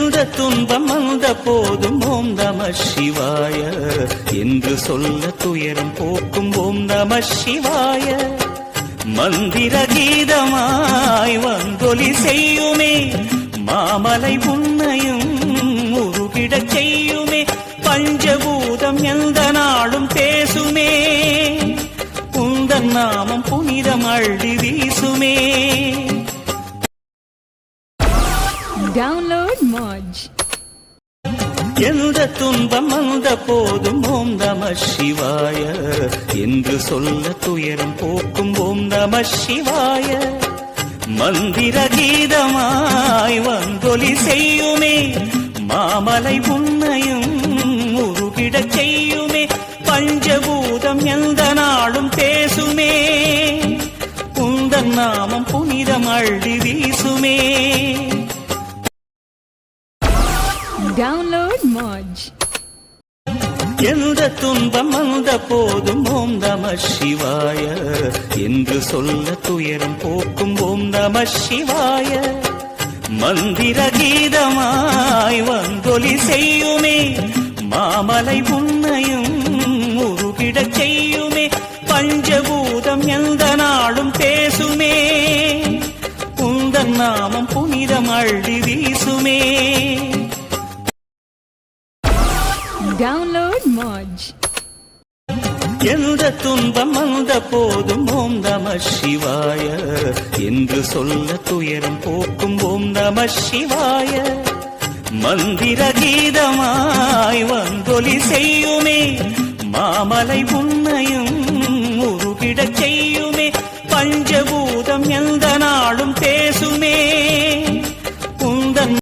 எந்த துன்பம் வந்த போதும் ஓம் நம சிவாய என்று சொல்ல துயரம் போக்கும் ஓம் நம சிவாய. மந்திர கீதமாய் வந்தொலி செய்யுமே மாமலை உன்னையும் உருகிடச் செய்யுமே. பஞ்சபூதம் எந்த நாளும் பேசுமே உந்தன் நாமம் புனிதம் அள்ளி வீசுமே. Download Moj. எந்த துன்பம் வந்த போதும் ஓம் நம சிவாய என்று சொல்ல துயரம் போக்கும் ஓம் நம சிவாய. மந்திர கீதமாய் வந்தொலி செய்யுமே மாமலை உன்னையும் உருகிடச் செய்யுமே. பஞ்சபூதம் எந்த நாளும் பேசுமே உந்தன் நாமம் புனிதம் அள்ளி வீசுமே. Download Moj. எந்த துன்பம் வந்த போதும் ஓம் நம சிவாய என்று சொல்ல துயரம் போக்கும் ஓம் நம சிவாய. மந்திர கீதமாய் வந்தொலி செய்யுமே மாமலை உன்னையும் உருகிடச் செய்யுமே. பஞ்சபூதம் எந்த நாளும் பேசுமே உந்தன் நாமம் புனிதம் அள்ளி வீசுமே. Download Moj. எந்த துன்பம் வந்த போதும் ஓம் நம சிவாய என்று சொல்ல துயரம் போக்கும் ஓம் நம சிவாய. மந்திர கீதமாய் வந்தொலி செய்யுமே மாமலை உன்னையும் உருகிடச் செய்யுமே. பஞ்சபூதம் எந்த நாளும்